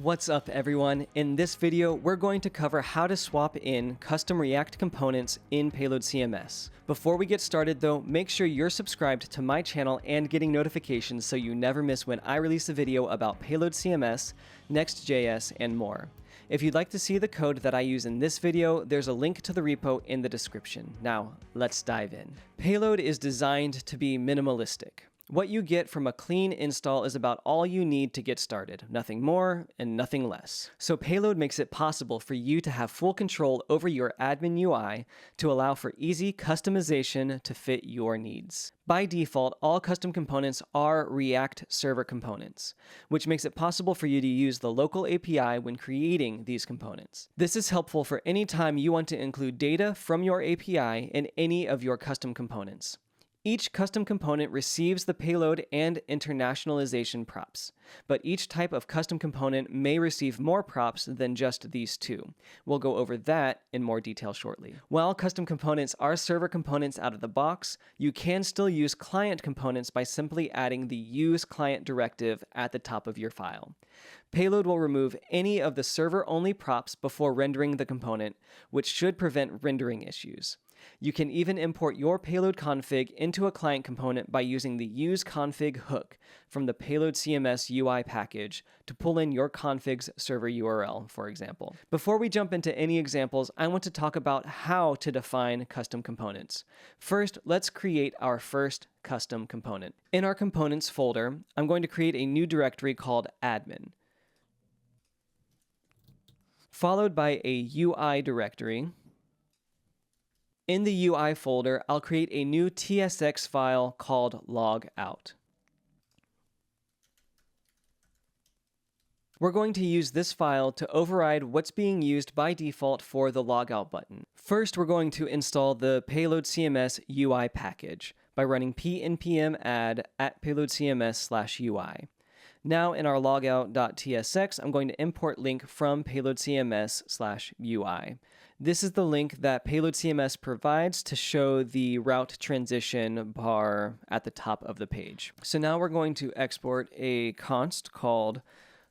What's up everyone? In this video, we're going to cover how to swap in custom React components in Payload CMS. Before we get started though, make sure you're subscribed to my channel and getting notifications so you never miss when I release a video about Payload CMS, Next.js, and more. If you'd like to see the code that I use in this video, there's a link to the repo in the description. Now, let's dive in. Payload is designed to be minimalistic. What you get from a clean install is about all you need to get started, nothing more and nothing less. So Payload makes it possible for you to have full control over your admin UI to allow for easy customization to fit your needs. By default, all custom components are React server components, which makes it possible for you to use the local API when creating these components. This is helpful for any time you want to include data from your API in any of your custom components. Each custom component receives the payload and internationalization props, but each type of custom component may receive more props than just these two. We'll go over that in more detail shortly. While custom components are server components out of the box, you can still use client components by simply adding the use client directive at the top of your file. Payload will remove any of the server-only props before rendering the component, which should prevent rendering issues. You can even import your payload config into a client component by using the useConfig hook from the Payload CMS UI package to pull in your config's server URL, for example. Before we jump into any examples, I want to talk about how to define custom components. First, let's create our first custom component. In our components folder, I'm going to create a new directory called admin, followed by a UI directory. In the UI folder, I'll create a new TSX file called logout. We're going to use this file to override what's being used by default for the logout button. First, we're going to install the Payload CMS UI package by running npm add @payloadcms/ui. Now in our logout.tsx, I'm going to import link from Payload CMS/ui. This is the link that Payload CMS provides to show the route transition bar at the top of the page. So now we're going to export a const called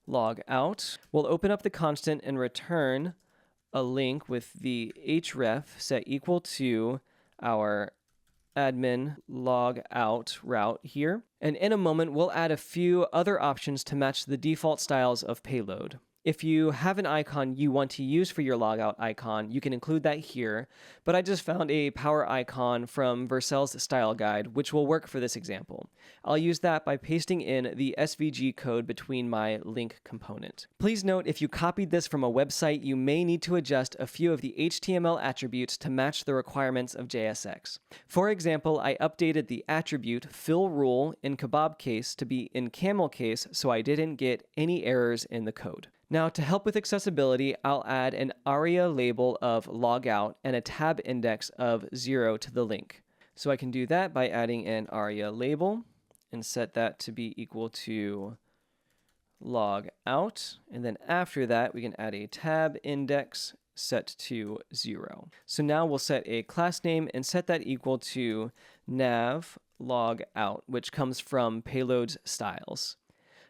logout. We'll open up the constant and return a link with the href set equal to our admin logout route here. And in a moment, we'll add a few other options to match the default styles of Payload. If you have an icon you want to use for your logout icon, you can include that here, but I just found a power icon from Vercel's style guide, which will work for this example. I'll use that by pasting in the SVG code between my link component. Please note, if you copied this from a website, you may need to adjust a few of the HTML attributes to match the requirements of JSX. For example, I updated the attribute fill rule in kebab case to be in camel case so I didn't get any errors in the code. Now, to help with accessibility, I'll add an ARIA label of logout and a tab index of 0 to the link. So I can do that by adding an ARIA label and set that to be equal to logout. And then after that, we can add a tab index set to 0. So now we'll set a class name and set that equal to nav logout, which comes from Payload's styles.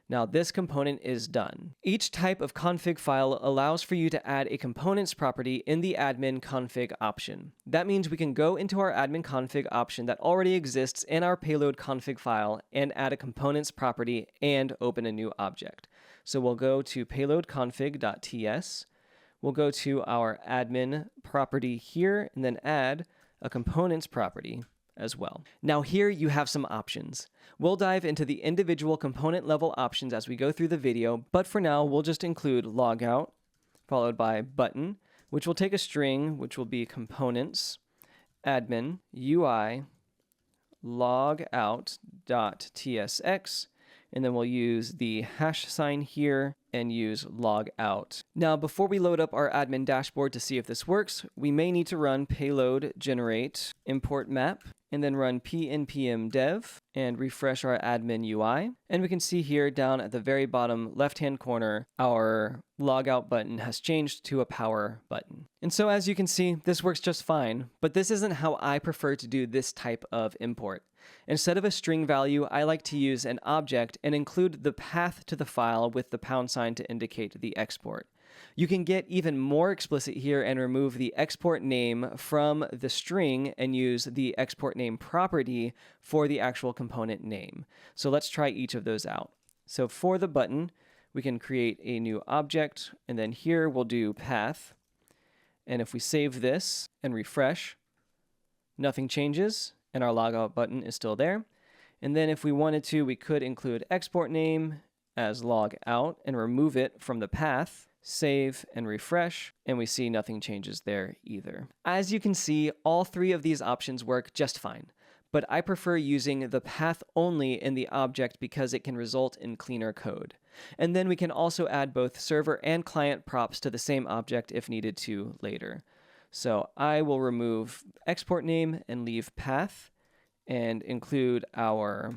Now this component is done. Each type of config file allows for you to add a components property in the admin config option. That means we can go into our admin config option that already exists in our payload config file and add a components property and open a new object. So we'll go to payloadconfig.ts. We'll go to our admin property here and then add a components property as well. Now here you have some options. We'll dive into the individual component level options as we go through the video, but for now we'll just include logout followed by button, which will take a string, which will be components, admin, UI, logout.tsx, and then we'll use the hash sign here and use logout. Now, before we load up our admin dashboard to see if this works, we may need to run payload generate import map and then run pnpm dev and refresh our admin UI. And we can see here down at the very bottom left-hand corner, our logout button has changed to a power button. And so as you can see, this works just fine, but this isn't how I prefer to do this type of import. Instead of a string value, I like to use an object and include the path to the file with the # to indicate the export. You can get even more explicit here and remove the export name from the string and use the export name property for the actual component name. So let's try each of those out. So for the button, we can create a new object, and then here we'll do path. And if we save this and refresh, nothing changes, and our logout button is still there. And then if we wanted to, we could include export name as logout and remove it from the path, save and refresh, and we see nothing changes there either. As you can see, all three of these options work just fine, but I prefer using the path only in the object because it can result in cleaner code. And then we can also add both server and client props to the same object if needed to later. So I will remove export name and leave path and include our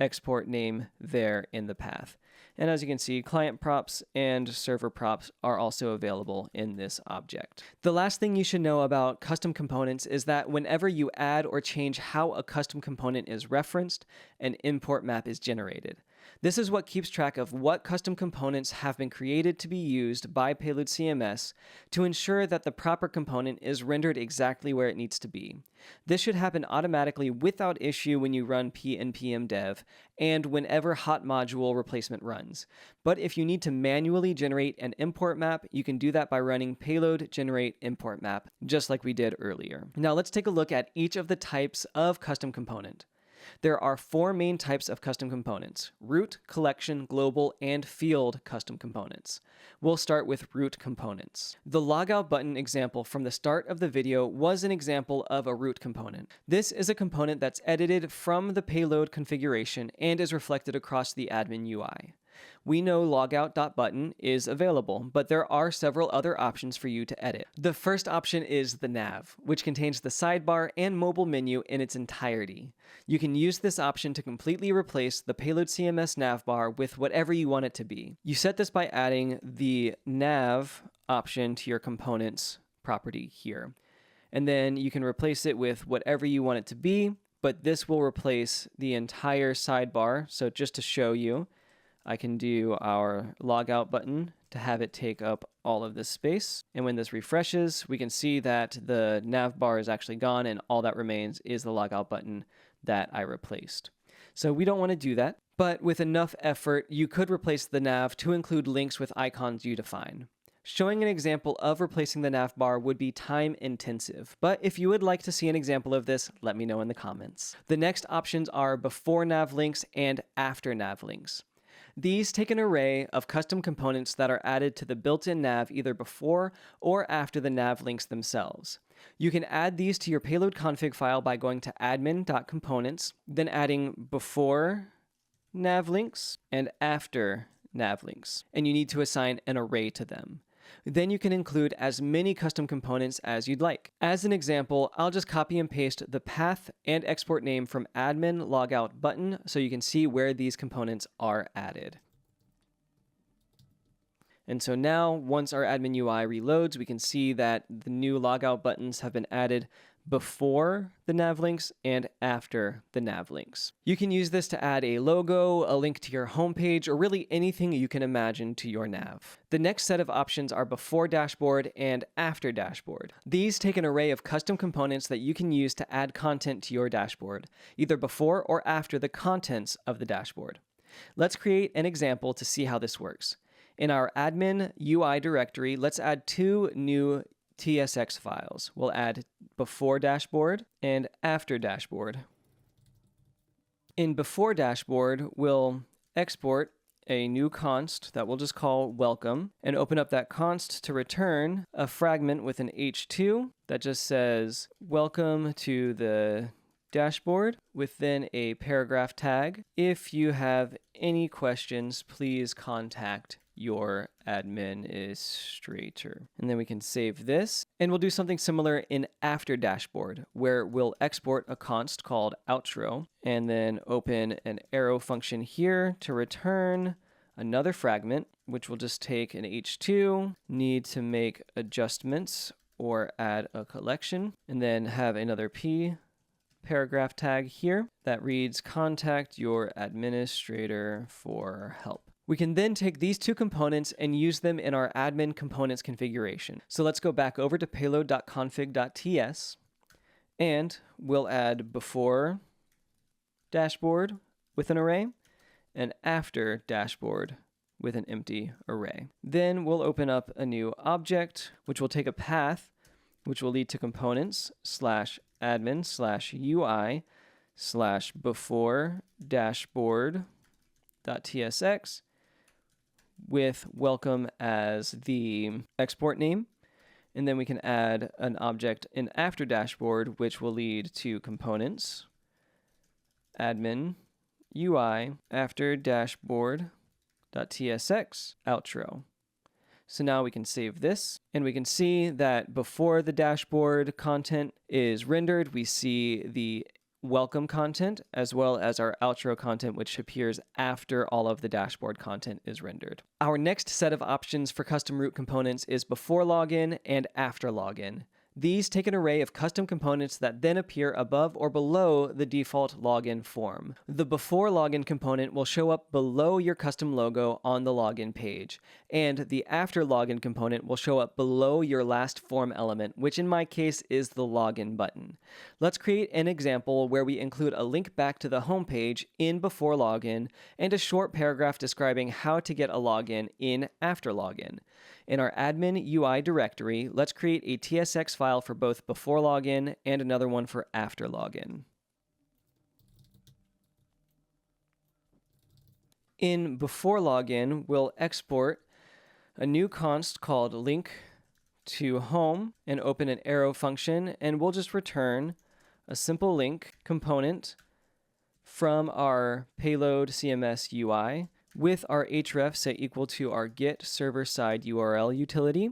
export name there in the path. And as you can see, client props and server props are also available in this object. The last thing you should know about custom components is that whenever you add or change how a custom component is referenced, an import map is generated. This is what keeps track of what custom components have been created to be used by Payload CMS to ensure that the proper component is rendered exactly where it needs to be. This should happen automatically without issue when you run npm dev and whenever hot module replacement runs. But if you need to manually generate an import map, you can do that by running payload generate import map, just like we did earlier. Now let's take a look at each of the types of custom component. There are 4 main types of custom components: root, collection, global, and field custom components. We'll start with root components. The logout button example from the start of the video was an example of a root component. This is a component that's edited from the payload configuration and is reflected across the admin UI. We know logout.button is available, but there are several other options for you to edit. The first option is the nav, which contains the sidebar and mobile menu in its entirety. You can use this option to completely replace the Payload CMS navbar with whatever you want it to be. You set this by adding the nav option to your components property here. And then you can replace it with whatever you want it to be, but this will replace the entire sidebar. So just to show you, I can do our logout button to have it take up all of this space. And when this refreshes, we can see that the nav bar is actually gone and all that remains is the logout button that I replaced. So we don't want to do that, but with enough effort, you could replace the nav to include links with icons you define. Showing an example of replacing the nav bar would be time intensive, but if you would like to see an example of this, let me know in the comments. The next options are beforeNavLinks and afterNavLinks. These take an array of custom components that are added to the built-in nav either before or after the nav links themselves. You can add these to your payload config file by going to admin.components, then adding beforeNavLinks and afterNavLinks, and you need to assign an array to them. Then you can include as many custom components as you'd like. As an example, I'll just copy and paste the path and export name from admin logout button so you can see where these components are added. And so now, once our admin UI reloads, we can see that the new logout buttons have been added before the nav links and after the nav links. You can use this to add a logo, a link to your homepage, or really anything you can imagine to your nav. The next set of options are beforeDashboard and afterDashboard. These take an array of custom components that you can use to add content to your dashboard, either before or after the contents of the dashboard. Let's create an example to see how this works. In our admin UI directory, let's add 2 new TSX files. We'll add beforeDashboard and afterDashboard. In beforeDashboard, we'll export a new const that we'll just call welcome and open up that const to return a fragment with an h2 that just says welcome to the dashboard with then a paragraph tag. If you have any questions, please contact your administrator. And then we can save this. And we'll do something similar in afterDashboard, where we'll export a const called outro and then open an arrow function here to return another fragment, which will just take an h2, need to make adjustments or add a collection, and then have another p paragraph tag here that reads contact your administrator for help. We can then take these two components and use them in our admin components configuration. So let's go back over to payload.config.ts and we'll add before dashboard with an array and after dashboard with an empty array. Then we'll open up a new object, which will take a path, which will lead to components /admin/UI /beforeDashboard.tsx with welcome as the export name. And then we can add an object in after dashboard, which will lead to components admin UI after dashboard.tsx outro. So now we can save this and we can see that before the dashboard content is rendered, we see the welcome content as well as our outro content, which appears after all of the dashboard content is rendered. Our next set of options for custom root components is beforeLogin and afterLogin. These take an array of custom components that then appear above or below the default login form. The beforeLogin component will show up below your custom logo on the login page, and the afterLogin component will show up below your last form element, which in my case is the login button. Let's create an example where we include a link back to the home page in beforeLogin and a short paragraph describing how to get a login in afterLogin. In our admin UI directory, let's create a TSX file for both beforeLogin and another one for afterLogin. In beforeLogin, we'll export a new const called link to home and open an arrow function, and we'll just return a simple link component from our Payload CMS UI with our href set equal to our get server-side URL utility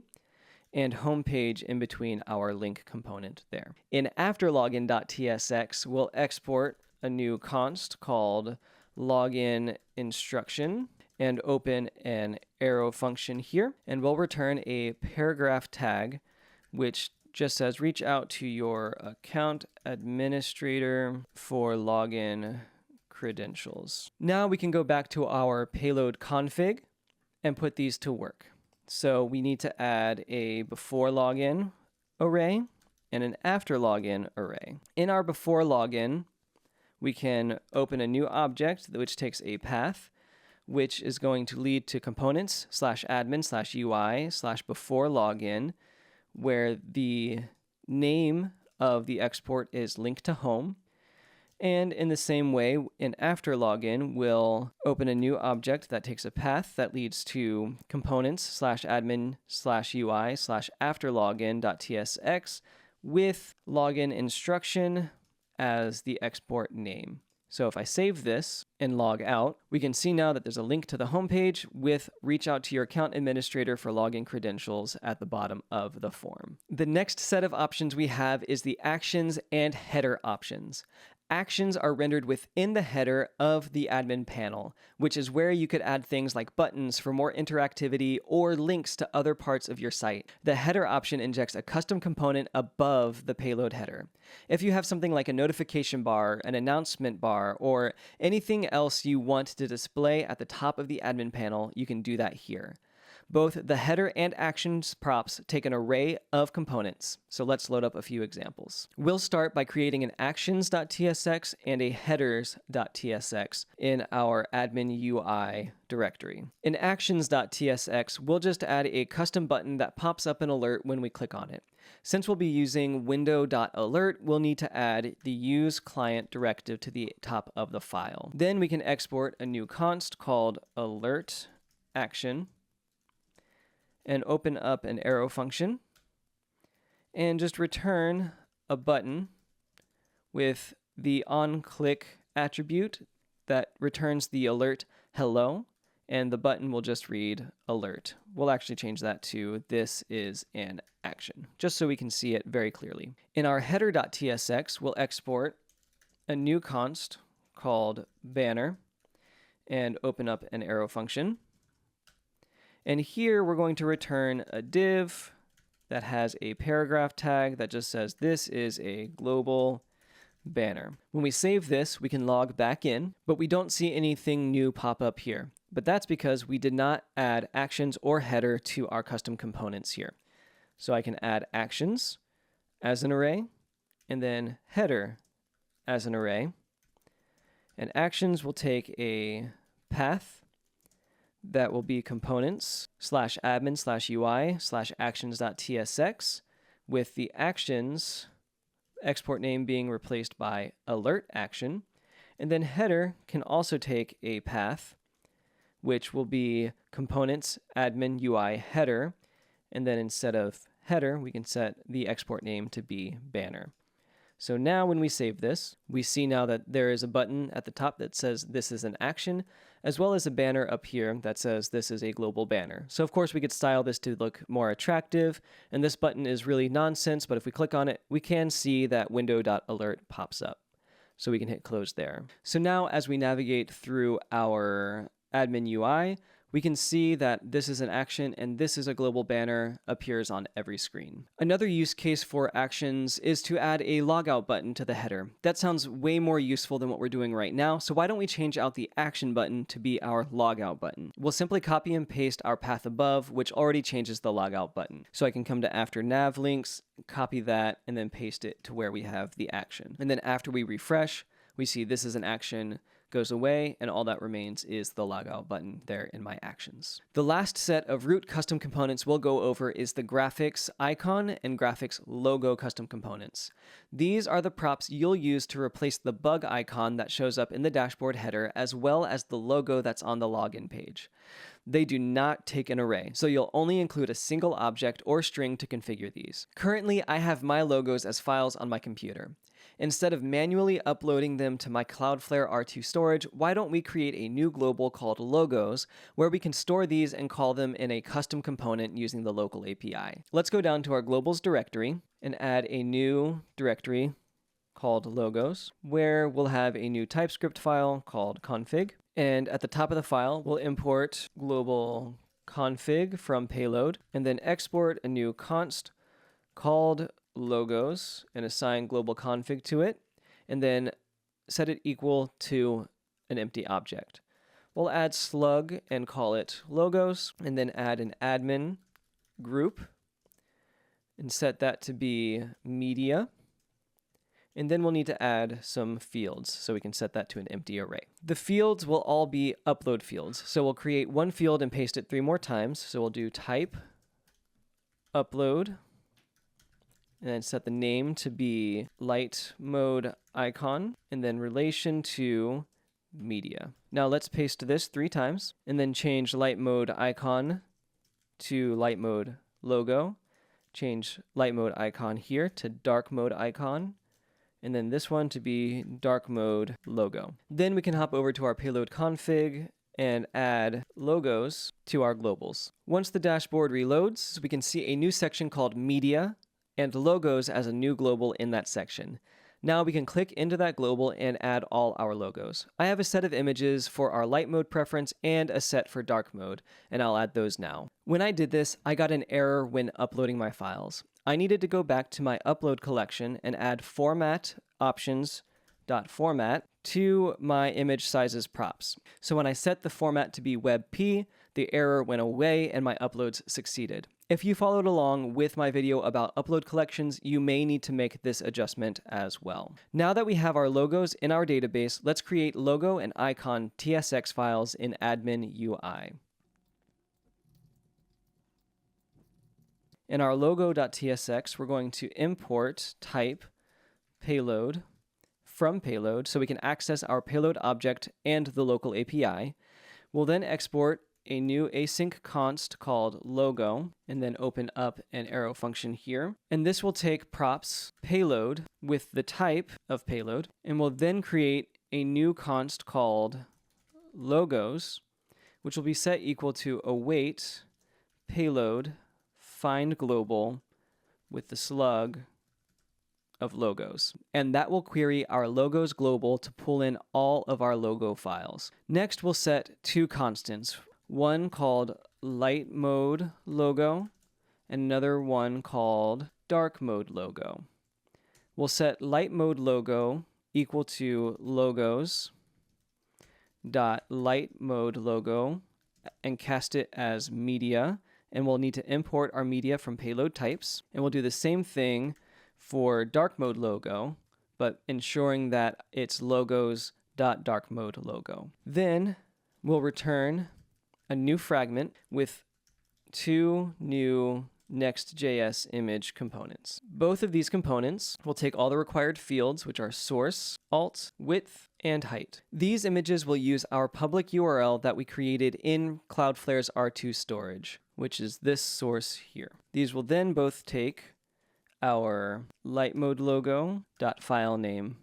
and homepage in between our link component there. In afterLogin.tsx, we'll export a new const called login instruction and open an arrow function here, and we'll return a paragraph tag which just says reach out to your account administrator for login credentials. Now we can go back to our payload config and put these to work. So we need to add a beforeLogin array and an afterLogin array. In our beforeLogin, we can open a new object which takes a path, which is going to lead to components /admin/UI /beforeLogin, where the name of the export is link to home. And in the same way, in afterLogin, we'll open a new object that takes a path that leads to components /admin/UI /afterLogin.tsx with login instruction as the export name. So if I save this and log out, we can see now that there's a link to the homepage with reach out to your account administrator for login credentials at the bottom of the form. The next set of options we have is the actions and header options. Actions are rendered within the header of the admin panel, which is where you could add things like buttons for more interactivity or links to other parts of your site. The header option injects a custom component above the payload header. If you have something like a notification bar, an announcement bar, or anything else you want to display at the top of the admin panel, you can do that here. Both the header and actions props take an array of components. So let's load up a few examples. We'll start by creating an actions.tsx and a headers.tsx in our admin UI directory. In actions.tsx, we'll just add a custom button that pops up an alert when we click on it. Since we'll be using window.alert, we'll need to add the use client directive to the top of the file. Then we can export a new const called alert action and open up an arrow function and just return a button with the onClick attribute that returns the alert hello, and the button will just read alert. We'll actually change that to this is an action, just so we can see it very clearly. In our header.tsx, we'll export a new const called banner and open up an arrow function. And here we're going to return a div that has a paragraph tag that just says this is a global banner. When we save this, we can log back in, but we don't see anything new pop up here. But that's because we did not add actions or header to our custom components here. So I can add actions as an array, and then header as an array. And actions will take a path that will be components/admin/UI/actions.tsx, with the actions export name being replaced by alert action. And then header can also take a path, which will be components admin UI header. And then instead of header, we can set the export name to be banner. So now when we save this, we see now that there is a button at the top that says this is an action, as well as a banner up here that says this is a global banner. So of course we could style this to look more attractive, and this button is really nonsense, but if we click on it, we can see that window.alert pops up. So we can hit close there. So now as we navigate through our admin UI, we can see that this is an action and this is a global banner appears on every screen. Another use case for actions is to add a logout button to the header. That sounds way more useful than what we're doing right now, so why don't we change out the action button to be our logout button? We'll simply copy and paste our path above, which already changes the logout button. So I can come to afterNavLinks, copy that, and then paste it to where we have the action. And then after we refresh, we see this is an action, goes away, and all that remains is the logout button there in my actions. The last set of root custom components we'll go over is the graphics icon and graphics logo custom components. These are the props you'll use to replace the bug icon that shows up in the dashboard header, as well as the logo that's on the login page. They do not take an array, so you'll only include a single object or string to configure these. Currently, I have my logos as files on my computer. Instead of manually uploading them to my Cloudflare R2 storage, why don't we create a new global called logos, where we can store these and call them in a custom component using the local API. Let's go down to our globals directory and add a new directory called logos, where we'll have a new TypeScript file called config. And at the top of the file, we'll import global config from payload, and then export a new const called logos and assign global config to it, and then set it equal to an empty object. We'll add slug and call it logos, and then add an admin group and set that to be media. And then we'll need to add some fields, so we can set that to an empty array. The fields will all be upload fields. So we'll create one field and paste it 3 more times. So we'll do type upload, and then set the name to be light mode icon, and then relation to media. Now let's paste this 3 times, and then change light mode icon to light mode logo. Change light mode icon here to dark mode icon, and then this one to be dark mode logo. Then we can hop over to our payload config and add logos to our globals. Once the dashboard reloads, we can see a new section called media and logos as a new global in that section. Now we can click into that global and add all our logos. I have a set of images for our light mode preference and a set for dark mode, and I'll add those now. When I did this, I got an error when uploading my files. I needed to go back to my upload collection and add format options.format to my image sizes props. So when I set the format to be WebP, the error went away and my uploads succeeded. If you followed along with my video about upload collections, you may need to make this adjustment as well. Now that we have our logos in our database, let's create logo and icon TSX files in admin UI. In our logo.tsx, we're going to import type payload from payload so we can access our payload object and the local API. We'll then export a new async const called logo, and then open up an arrow function here. And this will take props payload with the type of payload, and we'll then create a new const called logos, which will be set equal to await payload find global with the slug of logos. And that will query our logos global to pull in all of our logo files. Next, we'll set 2 constants. One called light mode logo, and another one called dark mode logo. We'll set light mode logo equal to logos dot light mode logo and cast it as media. And we'll need to import our media from payload types. And we'll do the same thing for dark mode logo, but ensuring that it's logos dot dark mode logo. Then we'll return a new fragment with 2 new Next.js image components. Both of these components will take all the required fields, which are source, alt, width, and height. These images will use our public URL that we created in Cloudflare's R2 storage, which is this source here. These will then both take our light mode logo dot file name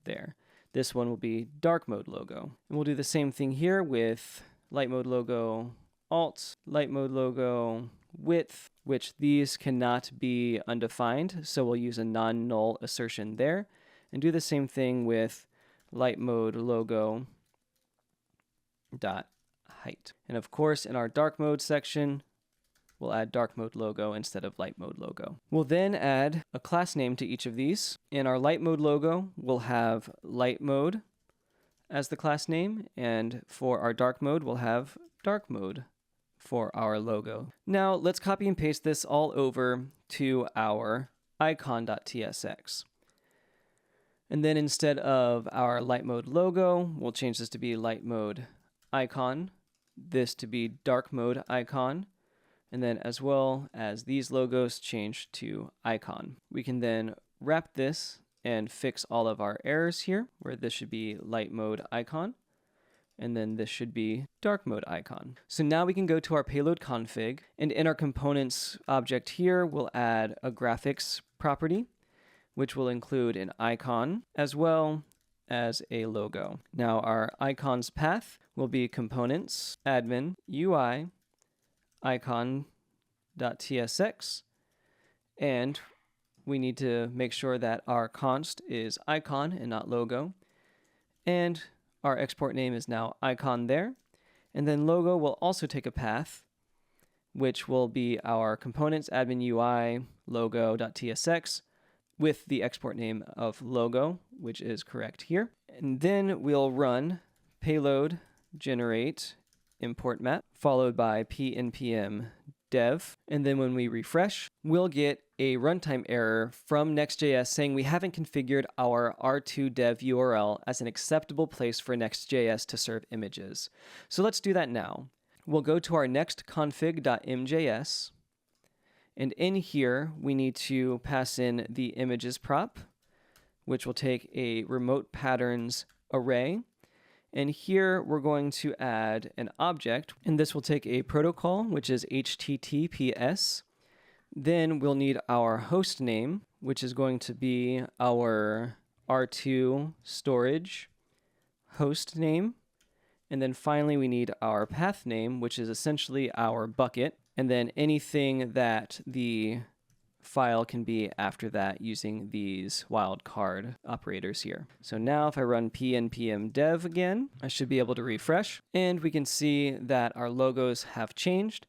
there. This one will be dark mode logo. And we'll do the same thing here with light mode logo alt, light mode logo width, which these cannot be undefined, so we'll use a non-null assertion there, and do the same thing with light mode logo dot height. And of course, in our dark mode section, we'll add dark mode logo instead of light mode logo. We'll then add a class name to each of these. In our light mode logo, we'll have light mode as the class name, and for our dark mode, we'll have dark mode for our logo. Now let's copy and paste this all over to our icon.tsx. And then instead of our light mode logo, we'll change this to be light mode icon, this to be dark mode icon, and then as well as these logos change to icon. We can then wrap this and fix all of our errors here, where this should be light mode icon, and then this should be dark mode icon. So now we can go to our payload config, and in our components object here, we'll add a graphics property, which will include an icon as well as a logo. Now our icon's path will be components admin UI icon.tsx, and we need to make sure that our const is icon and not logo, and our export name is now icon there, and then logo will also take a path, which will be our components admin UI logo.tsx with the export name of logo, which is correct here. And then we'll run payload generate import map followed by pnpm dev, and then when we refresh, we'll get a runtime error from Next.js saying we haven't configured our R2 dev URL as an acceptable place for Next.js to serve images. So let's do that now. We'll go to our nextconfig.mjs, and in here we need to pass in the images prop, which will take a remote patterns array. And here we're going to add an object, and this will take a protocol, which is HTTPS. Then we'll need our host name, which is going to be our R2 storage host name. And then finally we need our path name, which is essentially our bucket, and then anything that the file can be after that using these wildcard operators here. So now if I run pnpm dev again, I should be able to refresh, and we can see that our logos have changed.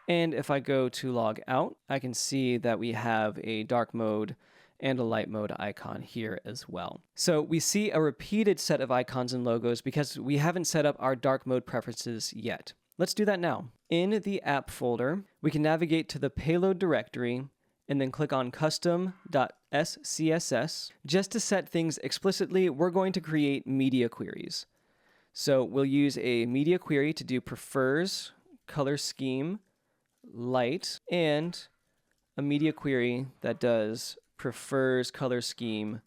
And if I go to log out, I can see that we have a dark mode and a light mode icon here as well. So we see a repeated set of icons and logos because we haven't set up our dark mode preferences yet. Let's do that now. In the app folder, we can navigate to the payload directory and then click on custom.scss. Just to set things explicitly, we're going to create media queries. So we'll use a media query to do prefers color scheme light, and a media query that does prefers color scheme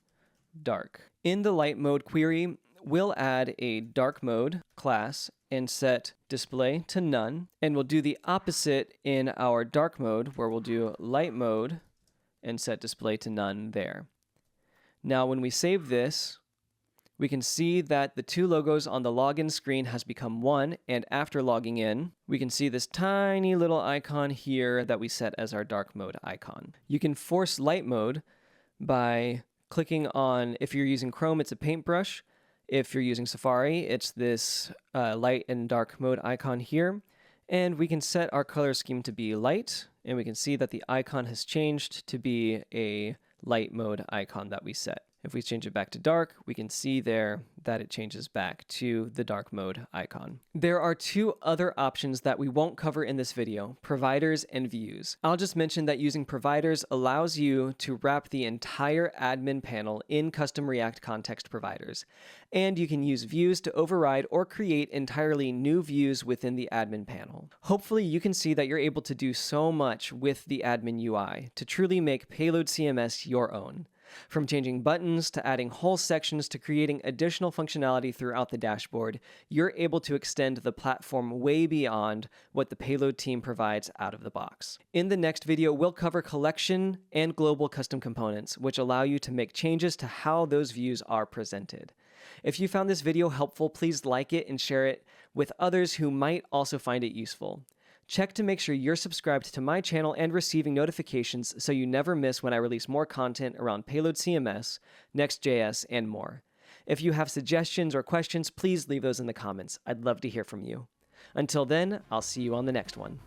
dark. In the light mode query, we'll add a dark mode class and set display to none, and we'll do the opposite in our dark mode, where we'll do light mode and set display to none there. Now when we save this, we can see that the two logos on the login screen has become one, and after logging in, we can see this tiny little icon here that we set as our dark mode icon. You can force light mode by clicking on, if you're using Chrome, it's a paintbrush. If you're using Safari, it's this light and dark mode icon here. And we can set our color scheme to be light, and we can see that the icon has changed to be a light mode icon that we set. If we change it back to dark, we can see there that it changes back to the dark mode icon. There are two other options that we won't cover in this video, providers and views. I'll just mention that using providers allows you to wrap the entire admin panel in custom React context providers. And you can use views to override or create entirely new views within the admin panel. Hopefully you can see that you're able to do so much with the admin UI to truly make Payload CMS your own. From changing buttons to adding whole sections to creating additional functionality throughout the dashboard, you're able to extend the platform way beyond what the Payload team provides out of the box. In the next video, we'll cover collection and global custom components, which allow you to make changes to how those views are presented. If you found this video helpful, please like it and share it with others who might also find it useful. Check to make sure you're subscribed to my channel and receiving notifications so you never miss when I release more content around Payload CMS, Next.js, and more. If you have suggestions or questions, please leave those in the comments. I'd love to hear from you. Until then, I'll see you on the next one.